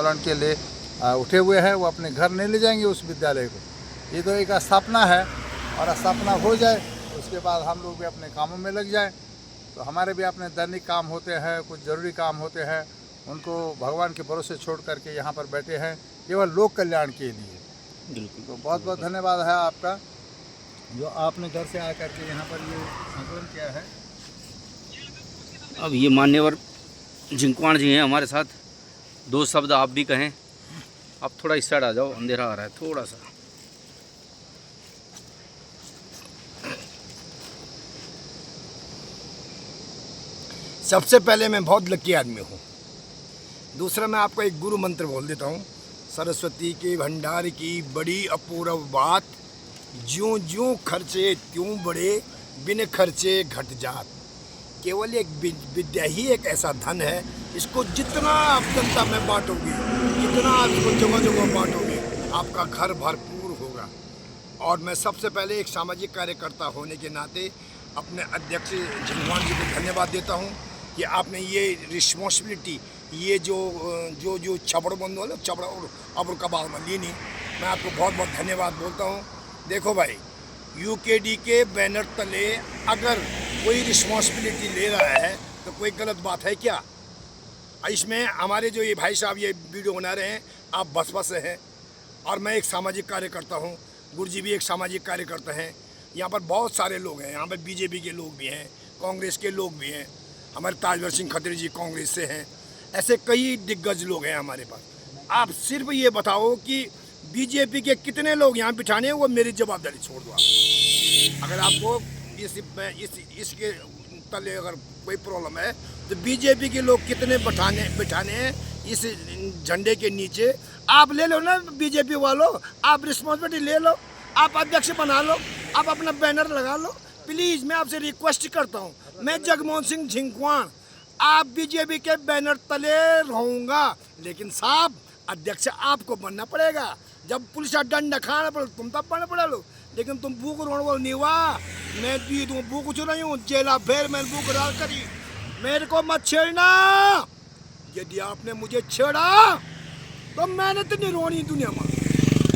आंदोलन के लिए उठे हुए हैं, वो अपने घर नहीं ले जाएंगे उस विद्यालय को। ये तो एक स्थापना है, और स्थापना हो जाए उसके बाद हम लोग भी अपने कामों में लग जाएं। तो हमारे भी अपने दैनिक काम होते हैं, कुछ ज़रूरी काम होते हैं, उनको भगवान के भरोसे छोड़ करके यहाँ पर बैठे हैं केवल लोक कल्याण के लिए। बिल्कुल। तो बहुत बहुत धन्यवाद है आपका, जो आपने घर से आकर के यहाँ पर ये आंदोलन किया है। अब ये मान्यवर झिंकवाण जी हैं हमारे साथ, 2 शब्द आप भी कहें। आप थोड़ा इस साइड आ जाओ, अंधेरा आ रहा है थोड़ा सा। सबसे पहले मैं बहुत लकी आदमी हूँ। दूसरा मैं आपको एक गुरु मंत्र बोल देता हूँ। सरस्वती के भंडार की बड़ी अपूर्व बात, ज्यों ज्यों खर्चे त्यों बढ़े, बिन खर्चे घट जात। केवल एक विद्या ही एक ऐसा धन है, इसको जितना आप जनता में बांटोगे, जितना आप इसको जगह जगह बांटोगे, आपका घर भरपूर होगा। और मैं सबसे पहले एक सामाजिक कार्यकर्ता होने के नाते अपने अध्यक्ष झिंकवाण जी को धन्यवाद देता हूँ कि आपने ये रिस्पॉन्सिबिलिटी, ये जो छबड़ बंद वाले छबड़ और अब्र कबाल में ली नहीं, मैं आपको बहुत बहुत धन्यवाद बोलता हूँ। देखो भाई, यूकेडी के बैनर तले अगर कोई रिस्पॉन्सिबिलिटी ले रहा है तो कोई गलत बात है क्या? इसमें हमारे जो ये भाई साहब ये वीडियो बना रहे हैं, आप बसपा से हैं और मैं एक सामाजिक कार्यकर्ता हूँ, गुरुजी भी एक सामाजिक कार्यकर्ता हैं। यहाँ पर बहुत सारे लोग हैं, यहाँ पर बीजेपी के लोग भी हैं, कांग्रेस के लोग भी हैं, हमारे ताजवर सिंह खत्री जी कांग्रेस से हैं, ऐसे कई दिग्गज लोग हैं हमारे पास। आप सिर्फ ये बताओ कि बीजेपी के कितने लोग यहाँ बिठाने हैं, वो मेरी जवाबदारी छोड़ दो आप। अगर आपको इसके तले अगर कोई प्रॉब्लम है तो बीजेपी के लोग कितने बिठाने हैं इस झंडे के नीचे, आप ले लो ना बीजेपी वालों, आप रिस्पॉन्सिबिलिटी ले लो, आप अध्यक्ष बना लो, आप अपना बैनर लगा लो। प्लीज़ मैं आपसे रिक्वेस्ट करता हूँ, मैं जगमोहन सिंह झिंकवाण, आप बीजेपी के बैनर तले रहूँगा, लेकिन साहब अध्यक्ष आपको बनना पड़ेगा। जब पुलिस डंडा खाना पड़े तुम तब बनना पड़ा लो, लेकिन तुम भूख रोड वाल नहीं हुआ। मैं दी दूँ भूख चुन रही हूँ, जेला फिर मैं भूख डाल करी, मेरे को मत छेड़ना। यदि आपने मुझे छेड़ा तो मैंने तो नहीं रोनी दुनिया में,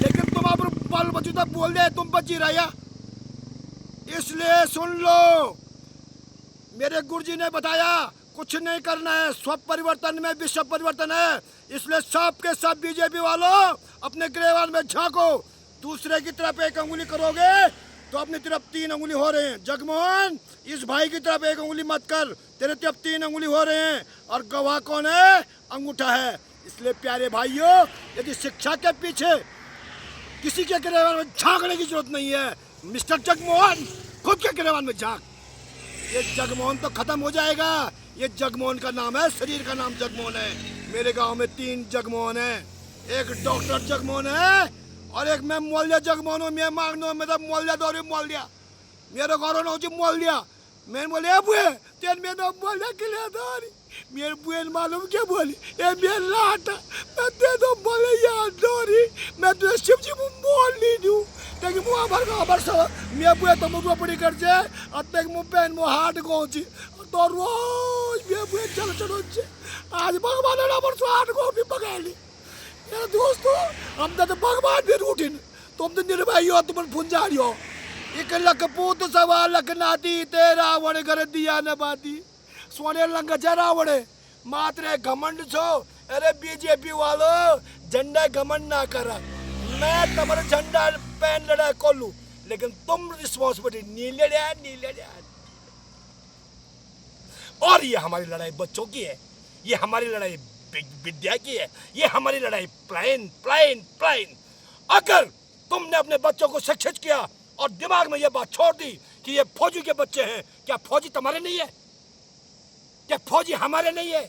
लेकिन तुम आप बाल बच्चों तक बोल दे तुम बची रहा। इसलिए सुन लो, मेरे गुरुजी ने बताया कुछ नहीं करना है, सब परिवर्तन में विश्व परिवर्तन है। इसलिए सब के सब बीजेपी वालों अपने गिरेबान में झांको। दूसरे की तरफ एक अंगुली करोगे तो अपनी तरफ 3 अंगुली हो रहे हैं। जगमोहन, इस भाई की तरफ 1 अंगुली मत कर, तेरे तरफ 3 अंगुली हो रहे हैं, और गवाह कौन है? अंगूठा है। इसलिए प्यारे भाइयों, यदि शिक्षा के पीछे किसी के गिरेबान में झांकने की जरूरत नहीं है। मिस्टर जगमोहन, खुद के गिरेबान में झांक। ये जगमोहन तो खत्म हो जाएगा। ये जगमोहन का नाम है, शरीर का नाम जगमोहन है। मेरे गांव में 3 जगमोहन है, एक डॉक्टर जगमोहन है और एक मैं मोलिया जगमोहन हूँ। मैं मांगनो मैं तो मोलिया दौरी मोलिया, मेरे घर हो मोलिया। मैं बोले बुए तेन में तो मोलिया के लिए दौरी, मेरे बुए ने मालूम क्या बोली, ये मेरे लाटा मैं दे दो बोले यार दौरी, मैं तुझे शिव जी मोल ली दूँ, लेकिन मुँह भर का भर सो मैं बुए तो मुझे पड़ी कर जाए और तक मुँह पहन मुँह हाथ गोची तो रोज मैं बुए चल चलो आज भगवान ने पर हाथ को भी पकड़ ली। मेरे दोस्तों, हम तो भगवान भी रूठिन, तुम तो निर्भय हो, तुम फुंजारी हो। एक लख पूत सवा लख नाती, तेरा वड़े घर दिया न बाती, सोने लंग जरा वड़े मात्र घमंड छो। अरे बीजेपी वालों, झंडा घमंड ना करा, मैं तुम्हारे झंडा पहन लड़ा कोलू, लेकिन तुम रिस्पॉन्सिबिलिटी नहीं ले। और ये हमारी लड़ाई बच्चों की है, ये हमारी लड़ाई विद्या की है, ये हमारी लड़ाई प्लान। अगर तुमने अपने बच्चों को शिक्षित किया और दिमाग में ये बात छोड़ दी कि ये फौजी के बच्चे हैं, क्या फौजी तुम्हारे नहीं है? क्या फौजी हमारे नहीं है?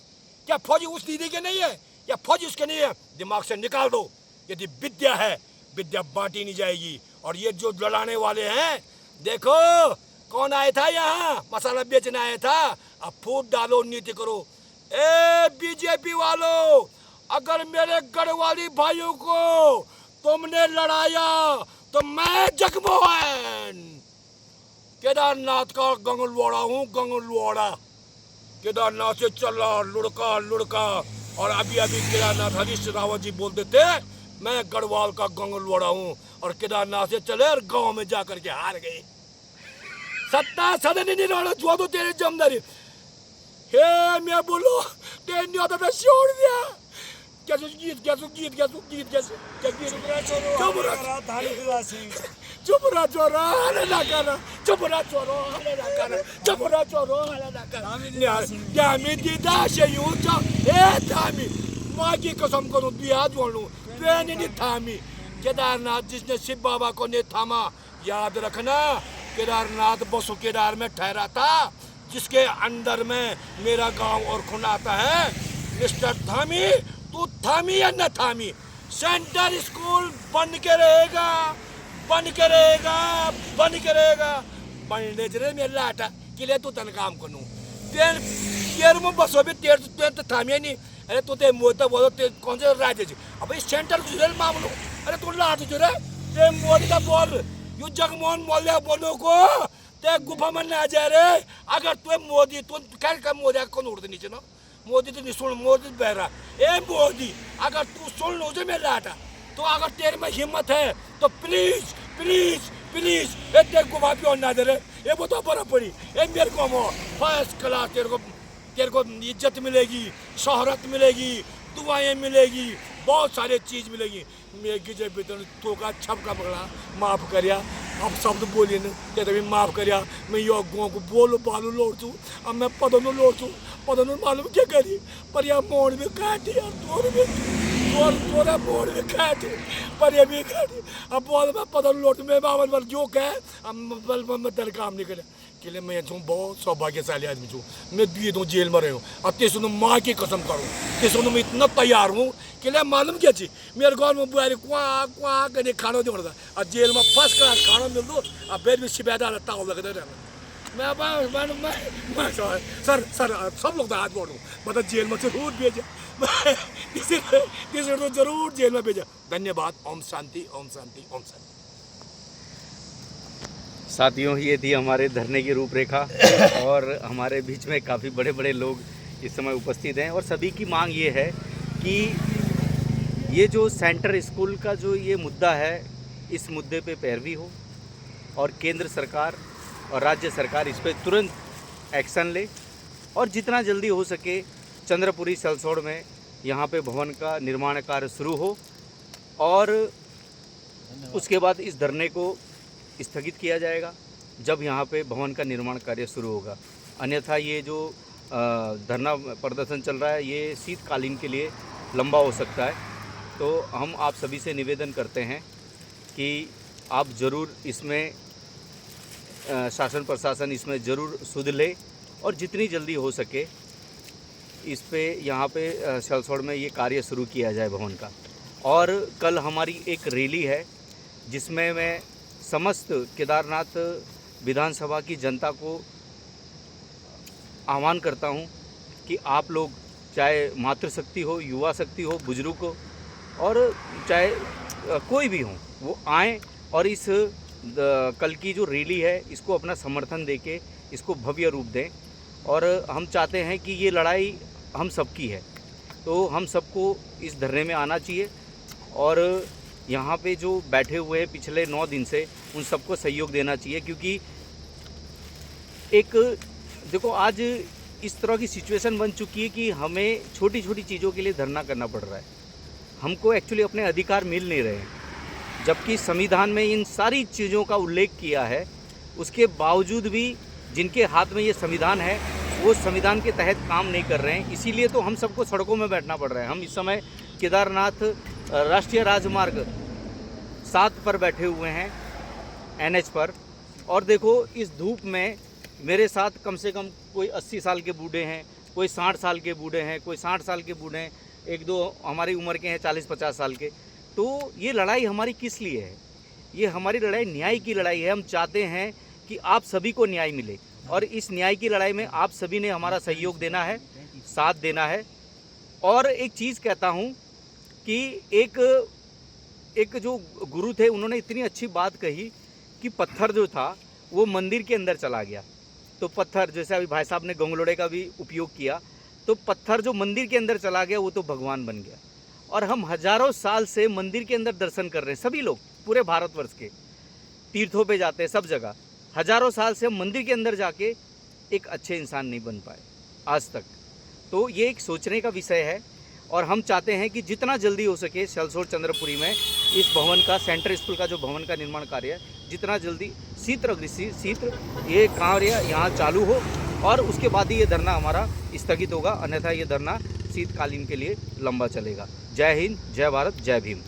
क्या फौजी उस दीदी के नहीं है? या फौजी उसके नहीं है? दिमाग से निकाल दो। यदि विद्या है, विद्या बांटी नहीं जाएगी। और ये जो लड़ाने वाले हैं, देखो कौन आया था यहाँ, मसाला बेचने आया था। अब फूट डालो, नीति करो। ए बीजेपी वालों, अगर मेरे गढ़वाली भाइयों को तुमने लड़ाया तो मैं जगमोहन केदारनाथ का गंगलवाड़ा हूँ, गंगलवाड़ा। केदारनाथ से चला लुढ़का और अभी अभी केदारनाथ हरीश रावत जी बोलते थे मैं गढ़वाल का गंगलवाड़ा हूँ, और केदारनाथ से चले और गांव में जाकर के हार गए। सत्ता सदन नहीं रहा जो तो तेरे जमदारी हे मैं बोलो तेरे नहीं होता था छोड़ दिया। कैसे गीत कैसे गीत कैसे गीत कैसे क्या गीत चुप रहा चोरो हले ना करना चुप रहा चोरो हले ना करना चुप रहा चोरो हले ना करना दामी दीदा से यूं चा दामी माँ की कसम करूँ बिया जोड़ूं ट्रेन नहीं थामी। केदारनाथ जिसने शिव बाबा को नहीं थामा, याद रखना केदारनाथ बसु केदार में ठहरा था, जिसके अंदर में मेरा गांव और खुन आता है। मिस्टर थामी तू थामी या न थामी, सेंटर स्कूल बन के रहेगा बन के रहेगा बन के रहेगा। बनने जरे मेरे लाटा के लिए तू तन काम करूँ तेर में बसो भी तेर तो थामी नहीं। अरे तू ते मोदी बोलो ते कौन से राज्य जी अब इस सेंटर गुजरेल मामलो। अरे तू लाट जो रे ते मोदी का बोल यू जगमोहन मौर्य बोलो को ते गुफा में ना जा रे। अगर तू मोदी तू क्या कर मोदी कौन उड़ते नीचे ना मोदी तो नहीं सुन मोदी बहरा ए मोदी अगर तू सुन लो जो मैं लाटा तो अगर तेरे में हिम्मत है तो प्लीज प्लीज प्लीज ए ते गुफा पे ना दे रे ये बता बड़ा पड़ी ए मेरे को फर्स्ट क्लास तेरे को इज्जत मिलेगी, शोहरत मिलेगी, दुआएं मिलेगी, बहुत सारे चीज मिलेगी। मैं गिजे बेतन तो का छप का पकड़ा माफ करिया अब शब्द बोलिए न ते भी माफ करिया। मैं यो गो को बोलो बालू लोड़ू अब मैं पदनो लोड़ू पदनो मालूम क्या करी पर या मोड़ में काटी यार तोड़ में तोड़ा मोड़ में काटी पर ये भी काटी। अब बोल मैं पदनो लोड़ू मैं बावन बार जो कहे अब बल मैं तेरे काम नहीं करे के लिए मैं हूँ बहुत सौभाग्यशाली आदमी हूँ। मैं दिए दूँ जेल में रहे हूँ अब ते सुनो माँ की कसम करूँ ते सुनो मैं इतना तैयार हूँ के लिए मालूम क्या चीज मेरे घर में बुआरी क्वा करके खाना दे पड़ता और जेल में फर्स्ट क्लास खाना मिल दो अब बेर भी शिबेदार ताव लगता रहना। मैं सर सर सब लोग हाथ बोलूँ मतलब जेल में जरूर भेजा किसी तो जरूर जेल में भेजा। धन्यवाद। ओम शांति ओम शांति ओम शांति। साथियों ये थी हमारे धरने की रूपरेखा और हमारे बीच में काफ़ी बड़े बड़े लोग इस समय उपस्थित हैं और सभी की मांग ये है कि ये जो सेंटर स्कूल का जो ये मुद्दा है इस मुद्दे पे पैरवी हो और केंद्र सरकार और राज्य सरकार इस पर तुरंत एक्शन ले और जितना जल्दी हो सके चंद्रपुरी सलसोड़ में यहाँ पे भवन का निर्माण कार्य शुरू हो और उसके बाद इस धरने को स्थगित किया जाएगा जब यहाँ पे भवन का निर्माण कार्य शुरू होगा। अन्यथा ये जो धरना प्रदर्शन चल रहा है ये शीतकालीन के लिए लंबा हो सकता है। तो हम आप सभी से निवेदन करते हैं कि आप ज़रूर इसमें शासन प्रशासन इसमें ज़रूर सुध ले और जितनी जल्दी हो सके इस पे यहाँ पे सलसोड़ में ये कार्य शुरू किया जाए भवन का। और कल हमारी एक रैली है जिसमें मैं समस्त केदारनाथ विधानसभा की जनता को आह्वान करता हूं कि आप लोग चाहे मातृशक्ति हो, युवा शक्ति हो, बुजुर्ग हो और चाहे कोई भी हो वो आएँ और इस कल की जो रैली है इसको अपना समर्थन देके इसको भव्य रूप दें। और हम चाहते हैं कि ये लड़ाई हम सबकी है तो हम सबको इस धरने में आना चाहिए और यहाँ पे जो बैठे हुए हैं पिछले 9 दिन से उन सबको सहयोग देना चाहिए। क्योंकि एक देखो आज इस तरह की सिचुएशन बन चुकी है कि हमें छोटी छोटी चीज़ों के लिए धरना करना पड़ रहा है। हमको एक्चुअली अपने अधिकार मिल नहीं रहे हैं, जबकि संविधान में इन सारी चीज़ों का उल्लेख किया है। उसके बावजूद भी जिनके हाथ में ये संविधान है वो संविधान के तहत काम नहीं कर रहे हैं। इसीलिए तो हम सबको सड़कों में बैठना पड़ रहा है। हम इस समय केदारनाथ राष्ट्रीय राजमार्ग 7 पर बैठे हुए हैं NH पर और देखो इस धूप में मेरे साथ कम से कम कोई 80 साल के बूढ़े हैं, कोई 60 साल के बूढ़े हैं, कोई 60 साल के बूढ़े हैं, 1-2 हमारी उम्र के हैं 40-50 साल के। तो ये लड़ाई हमारी किस लिए है? ये हमारी लड़ाई न्याय की लड़ाई है। हम चाहते हैं कि आप सभी को न्याय मिले और इस न्याय की लड़ाई में आप सभी ने हमारा सहयोग देना है, साथ देना है। और एक चीज़ कहता हूँ कि एक जो गुरु थे उन्होंने इतनी अच्छी बात कही कि पत्थर जो था वो मंदिर के अंदर चला गया। तो पत्थर जैसे अभी भाई साहब ने गंगलोड़े का भी उपयोग किया तो पत्थर जो मंदिर के अंदर चला गया वो तो भगवान बन गया। और हम हजारों साल से मंदिर के अंदर दर्शन कर रहे हैं, सभी लोग पूरे भारतवर्ष के तीर्थों पे जाते हैं, सब जगह हजारों साल से हम मंदिर के अंदर जाके एक अच्छे इंसान नहीं बन पाए आज तक। तो ये एक सोचने का विषय है और हम चाहते हैं कि जितना जल्दी हो सके सलसोड़ चंद्रपुरी में इस भवन का, सेंट्रल स्कूल का जो भवन का निर्माण कार्य है, जितना जल्दी शीघ्र ये कार्य यहाँ चालू हो और उसके बाद ही ये धरना हमारा स्थगित होगा, अन्यथा ये धरना शीतकालीन के लिए लंबा चलेगा। जय हिंद, जय भारत, जय भीम।